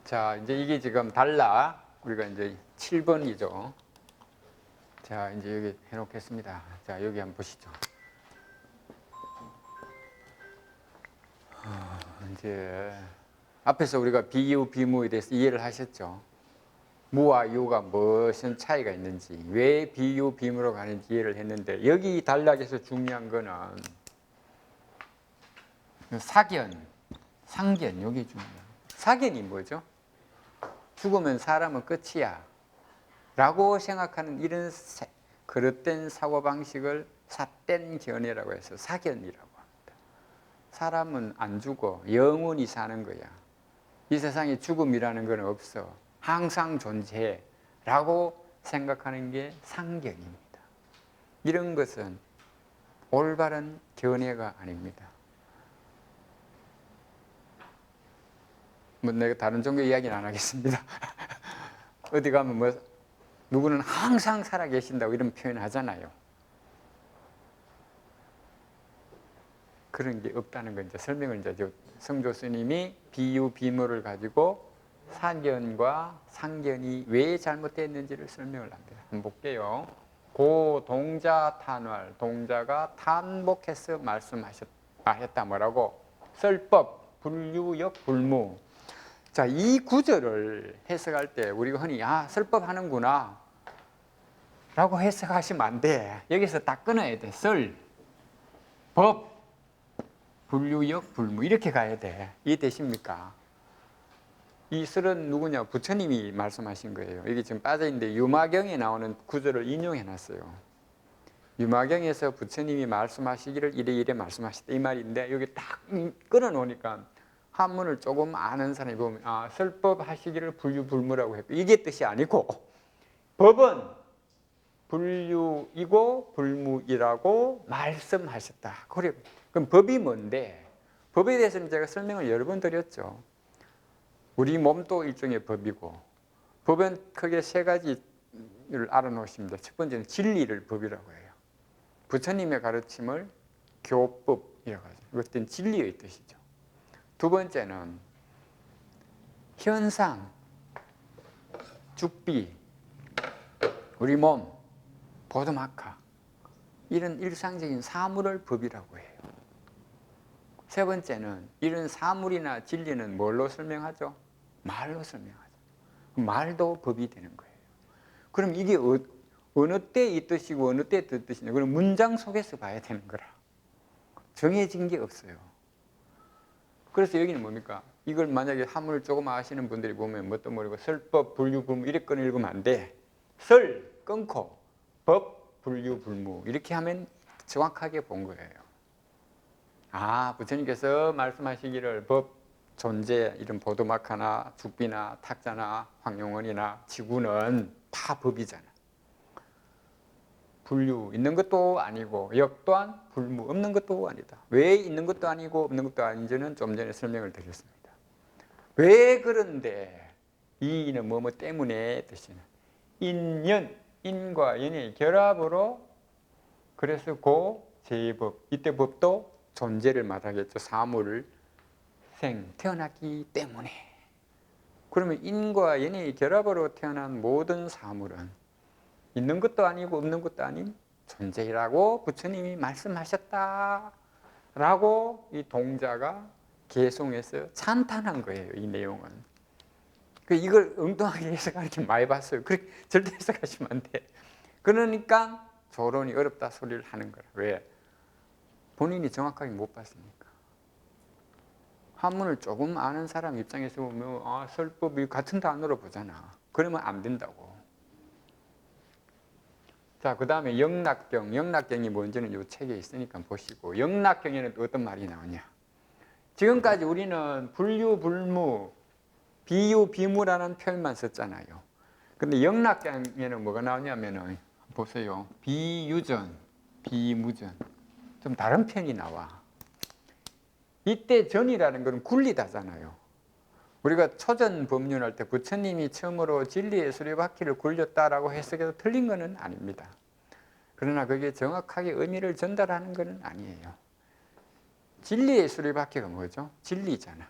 자, 이제 이게 지금 달라. 우리가 이제 7번이죠. 자, 이제 여기 해놓겠습니다. 자, 여기 한번 보시죠. 이제 앞에서 우리가 비유, 비무에 대해서 이해를 하셨죠. 무와 유가 무슨 차이가 있는지, 왜 비유, 비무로 가는지 이해를 했는데, 여기 단락에서 중요한 거는 사견, 상견, 여기 중요해요. 사견이 뭐죠? 죽으면 사람은 끝이야 라고 생각하는 이런 그릇된 사고방식을 삿된 견해라고 해서 사견이라고 합니다. 사람은 안 죽어, 영원히 사는 거야. 이 세상에 죽음이라는 건 없어, 항상 존재해 라고 생각하는 게 상견입니다. 이런 것은 올바른 견해가 아닙니다. 뭐 내가 다른 종교 이야기는 안 하겠습니다. 어디 가면 뭐 누구는 항상 살아 계신다고 이런 표현 하잖아요. 그런 게 없다는 건 이제 설명을 이제 성조 스님이 비유 비무를 가지고 사견과 상견이 왜 잘못됐는지를 설명을 합니다. 한번 볼게요. 고 동자 탄활, 동자가 탄복해서 말씀하셨다. 뭐라고? 설법, 불유역, 불무. 자, 이 구절을 해석할 때 우리가 흔히 설법 하는구나 라고 해석하시면 안 돼. 여기서 딱 끊어야 돼. 설, 법, 불유역, 불무 이렇게 가야 돼. 이해되십니까? 이 설은 누구냐? 부처님이 말씀하신 거예요. 여기 지금 빠져있는데 유마경에 나오는 구절을 인용해 놨어요. 유마경에서 부처님이 말씀하시기를 이래 말씀하셨다 이 말인데, 여기 딱 끊어 놓으니까 한문을 조금 아는 사람이 보면 설법 하시기를 불유불무라고 했고, 이게 뜻이 아니고 법은 불유이고 불무이라고 말씀하셨다. 그럼 법이 뭔데? 법에 대해서는 제가 설명을 여러 번 드렸죠. 우리 몸도 일종의 법이고, 법은 크게 세 가지를 알아놓으십니다. 첫 번째는 진리를 법이라고 해요. 부처님의 가르침을 교법이라고 하죠. 이것은 진리의 뜻이죠. 두 번째는 현상, 죽비, 우리 몸, 보도마카 이런 일상적인 사물을 법이라고 해요. 세 번째는 이런 사물이나 진리는 뭘로 설명하죠? 말로 설명하죠. 말도 법이 되는 거예요. 그럼 이게 어느 때 이 뜻이고 어느 때 그 뜻이냐? 그럼 문장 속에서 봐야 되는 거라. 정해진 게 없어요. 그래서 여기는 뭡니까? 이걸 만약에 한문을 조금 아시는 분들이 보면 뭣도 모르고 설법, 불유, 불무 이렇게 읽으면 안 돼. 설 끊고 법, 불유, 불무 이렇게 하면 정확하게 본 거예요. 부처님께서 말씀하시기를 법, 존재, 이런 보도마카나 죽비나 탁자나 황룡원이나 지구는 다 법이잖아. 불유, 있는 것도 아니고 역 또한 불무, 없는 것도 아니다. 왜 있는 것도 아니고 없는 것도 아닌지는 좀 전에 설명을 드렸습니다. 왜 그런데 이는 뭐뭐 때문에 뜻이는 인연, 인과 연의 결합으로, 그래서 고 제법, 이때 법도 존재를 말하겠죠. 사물을 태어났기 때문에. 그러면 인과 연의 결합으로 태어난 모든 사물은 있는 것도 아니고 없는 것도 아닌 존재라고 부처님이 말씀하셨다라고 이 동자가 개송해서 찬탄한 거예요. 이 내용은. 이걸 엉뚱하게 해석하는 많이 봤어요. 그렇게 절대 해석하시면 안 돼. 그러니까 조론이 어렵다 소리를 하는 거라. 왜? 본인이 정확하게 못 봤으니까. 한문을 조금 아는 사람 입장에서 보면 설법이 같은 단어로 보잖아. 그러면 안 된다고. 자, 그 다음에 영락경. 영락경이 뭔지는 이 책에 있으니까 보시고, 영락경에는 어떤 말이 나오냐. 지금까지 우리는 불유, 불무, 비유, 비무라는 표현만 썼잖아요. 근데 영락경에는 뭐가 나오냐면은, 보세요. 비유전, 비무전. 좀 다른 표현이 나와. 이때 전이라는 것은 굴리다잖아요. 우리가 초전 법륜할 때 부처님이 처음으로 진리의 수레바퀴를 굴렸다라고 해석해서 틀린 것은 아닙니다. 그러나 그게 정확하게 의미를 전달하는 것은 아니에요. 진리의 수레바퀴가 뭐죠? 진리잖아.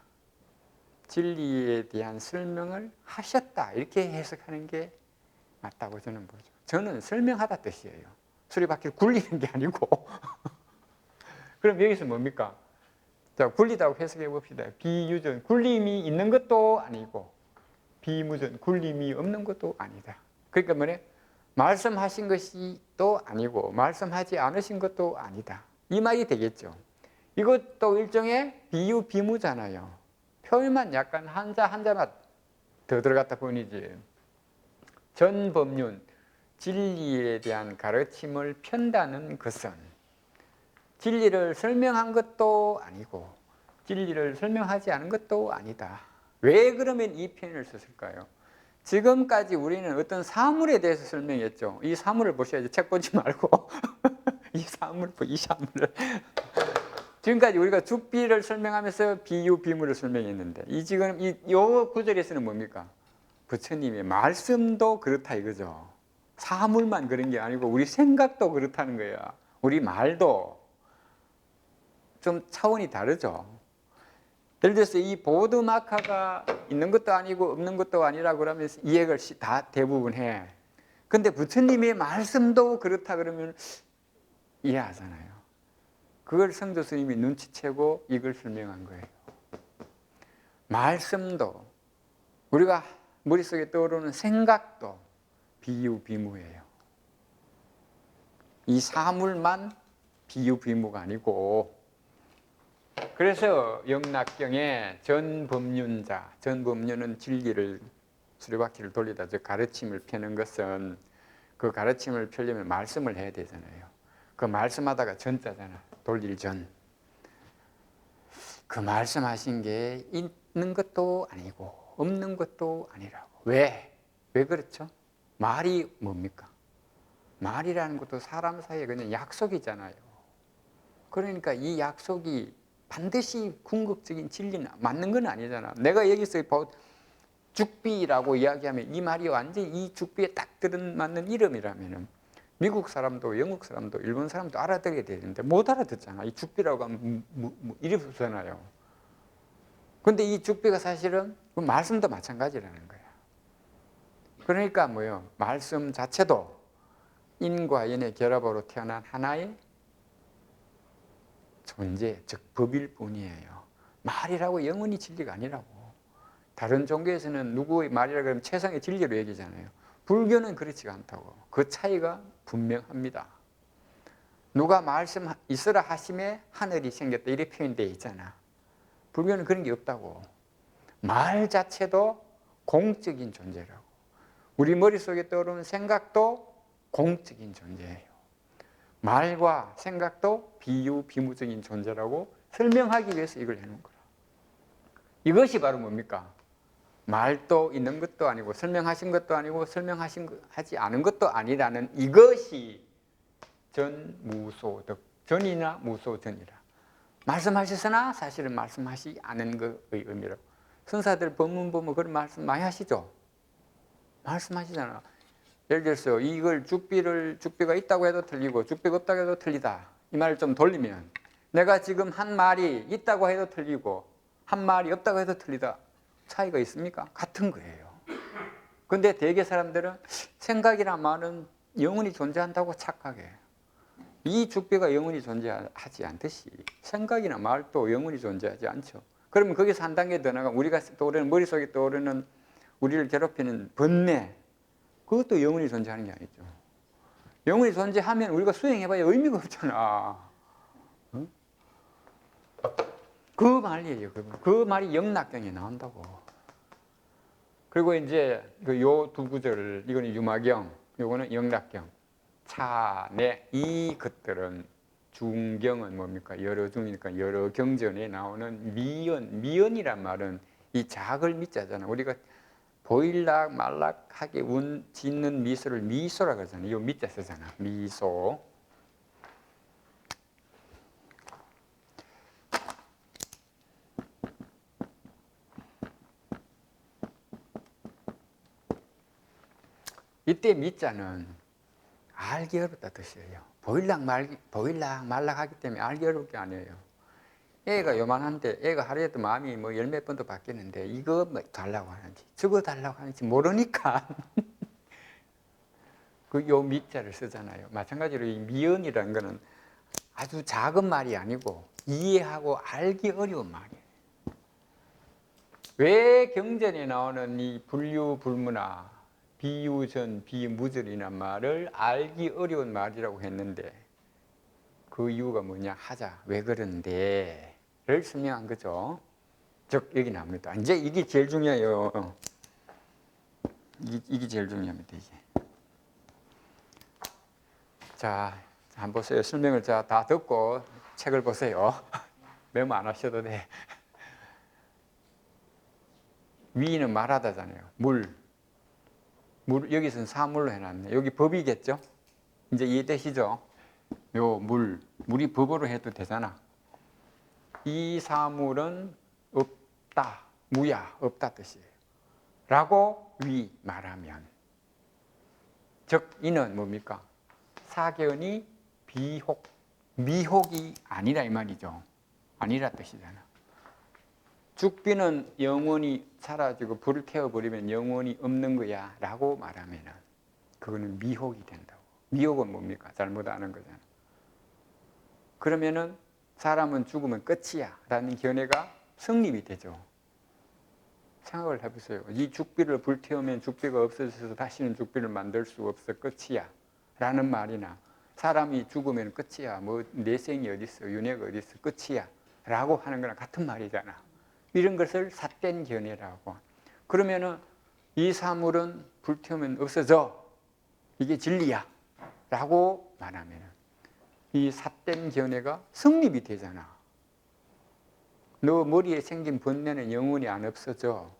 진리에 대한 설명을 하셨다. 이렇게 해석하는 게 맞다고 저는 보죠. 저는 설명하다 뜻이에요. 수리바퀴를 굴리는 게 아니고. 그럼 여기서 뭡니까? 자, 굴리다고 해석해 봅시다. 비유전, 굴림이 있는 것도 아니고 비무전, 굴림이 없는 것도 아니다. 그러니까 뭐냐? 말씀하신 것이 또 아니고 말씀하지 않으신 것도 아니다. 이 말이 되겠죠. 이것도 일종의 비유 비무잖아요. 표현만 약간 한자만 더 들어갔다 뿐이지. 전법륜, 진리에 대한 가르침을 편다는 것은 진리를 설명한 것도 아니고 진리를 설명하지 않은 것도 아니다. 왜 그러면 이 표현을 썼을까요? 지금까지 우리는 어떤 사물에 대해서 설명했죠. 이 사물을 보셔야지. 책 보지 말고 이 사물을 지금까지 우리가 죽비를 설명하면서 비유 비무를 설명했는데 지금 이 구절에서는 뭡니까? 부처님의 말씀도 그렇다 이거죠. 사물만 그런 게 아니고 우리 생각도 그렇다는 거야. 우리 말도 좀 차원이 다르죠. 예를 들어서 이 보드마카가 있는 것도 아니고 없는 것도 아니라 그러면 이해를 다 대부분 해. 근데 부처님의 말씀도 그렇다 그러면 이해하잖아요. 그걸 성도 스님이 눈치채고 이걸 설명한 거예요. 말씀도 우리가 머릿속에 떠오르는 생각도 비유 비무예요. 이 사물만 비유 비무가 아니고, 그래서 영락경에 전법륜자, 전법륜은 진리를 수레바퀴를 돌리다 즉 가르침을 펴는 것은 그 가르침을 펴려면 말씀을 해야 되잖아요. 그 말씀하다가 전자잖아. 돌릴 전. 그 말씀하신 게 있는 것도 아니고 없는 것도 아니라고. 왜? 왜 그렇죠? 말이 뭡니까? 말이라는 것도 사람 사이에 그냥 약속이잖아요. 그러니까 이 약속이 반드시 궁극적인 진리는 맞는 건 아니잖아. 내가 여기서 죽비라고 이야기하면 이 말이 완전히 이 죽비에 딱 들어맞는 이름이라면은 미국 사람도 영국 사람도 일본 사람도 알아들어야 되는데 못 알아듣잖아. 이 죽비라고 하면 이러잖아요. 근데 이 죽비가 사실은 그 말씀도 마찬가지라는 거야. 그러니까 뭐요? 말씀 자체도 인과 연의 결합으로 태어난 하나의 존재, 즉 법일 뿐이에요. 말이라고 영원히 진리가 아니라고. 다른 종교에서는 누구의 말이라 그러면 최상의 진리로 얘기잖아요. 불교는 그렇지가 않다고. 그 차이가 분명합니다. 누가 말씀 있으라 하심에 하늘이 생겼다 이렇게 표현되어 있잖아. 불교는 그런 게 없다고. 말 자체도 공적인 존재라고. 우리 머릿속에 떠오르는 생각도 공적인 존재예요. 말과 생각도 비유, 비무적인 존재라고 설명하기 위해서 이걸 해놓은 거라. 이것이 바로 뭡니까? 말도 있는 것도 아니고 설명하신 것도 아니고 설명하지 않은 것도 아니라는 이것이 전무소득. 전이나 무소전이라. 말씀하셨으나 사실은 말씀하시 않은 것의 의미라고. 선사들 법문 보면 그런 말씀 많이 하시죠? 말씀하시잖아. 예를 들어서 이걸 죽비가 있다고 해도 틀리고 죽비가 없다고 해도 틀리다. 이 말을 좀 돌리면 내가 지금 한 말이 있다고 해도 틀리고 한 말이 없다고 해도 틀리다. 차이가 있습니까? 같은 거예요. 근데 대개 사람들은 생각이나 말은 영원히 존재한다고 착각해. 이 죽비가 영원히 존재하지 않듯이 생각이나 말도 영원히 존재하지 않죠. 그러면 거기서 한 단계 더 나가면 우리가 떠오르는 머릿속에 떠오르는 우리를 괴롭히는 번뇌, 그것도 영원히 존재하는 게 아니죠. 영원히 존재하면 우리가 수행해봐야 의미가 없잖아. 응? 그 말이에요. 그 말이 영락경에 나온다고. 그리고 이제 요 두 구절을, 이거는 유마경, 요거는 영락경. 차내 이 것들은 중경은 뭡니까? 여러 중이니까 여러 경전에 나오는 미연이란 말은 이 작을 미자잖아. 우리가 보일락 말락하게 짓는 미소를 미소라 그러잖아요. 이 미자 쓰잖아. 미소. 이때 미자는 알기 어렵다 뜻이에요. 보일락 말락하기 때문에 알기 어려울 게 아니에요. 애가 요만한데 애가 하루에도 마음이 뭐 열 몇 번도 바뀌는데 이거 뭐 달라고 하는지 저거 달라고 하는지 모르니까 그 요 미자를 쓰잖아요. 마찬가지로 이 미연이라는 거는 아주 작은 말이 아니고 이해하고 알기 어려운 말이에요. 왜 경전에 나오는 이 분류불문화, 비유전, 비무절이란 말을 알기 어려운 말이라고 했는데 그 이유가 뭐냐 하자. 왜 그런데 를 설명한 거죠. 즉 여기 나옵니다. 이제 이게 제일 중요해요. 이게 제일 중요합니다. 이게. 자, 한번 보세요. 설명을 다 듣고 책을 보세요. 메모 안 하셔도 돼. 위는 말하다잖아요. 물 여기서는 사물로 해놨네. 여기 법이겠죠? 이제 이해되시죠? 요 물이 법으로 해도 되잖아. 이 사물은 없다, 무야, 없다 뜻이에요. 라고 위 말하면 즉 이는 뭡니까? 사견이 비혹, 미혹이 아니라 이 말이죠. 아니라 뜻이잖아. 죽비는 영원히 사라지고 불을 태워버리면 영원히 없는 거야 라고 말하면 그거는 미혹이 된다고. 미혹은 뭡니까? 잘못 아는 거잖아. 그러면은 사람은 죽으면 끝이야 라는 견해가 성립이 되죠. 생각을 해보세요. 이 죽비를 불태우면 죽비가 없어져서 다시는 죽비를 만들 수 없어 끝이야 라는 말이나 사람이 죽으면 끝이야 뭐 내생이 어디 있어 윤회가 어디 있어 끝이야 라고 하는 거랑 같은 말이잖아. 이런 것을 삿된 견해라고. 그러면은 이 사물은 불태우면 없어져 이게 진리야 라고 말하면 이 삿된 견해가 성립이 되잖아. 너 머리에 생긴 번뇌는 영원히 안 없어져.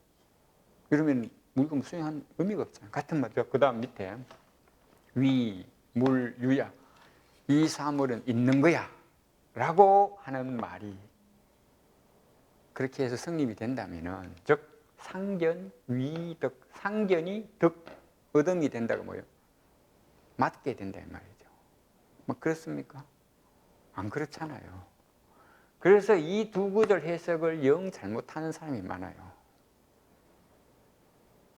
이러면 물금 수행한 의미가 없잖아. 같은 말이죠. 그 다음 밑에 위, 물, 유야. 이 사물은 있는 거야 라고 하는 말이 그렇게 해서 성립이 된다면은 즉 상견, 위덕, 상견이 덕, 어둠이 된다고 뭐예요? 맞게 된다 이 말이죠. 뭐 그렇습니까? 안 그렇잖아요. 그래서 이 두 구절 해석을 영 잘못하는 사람이 많아요.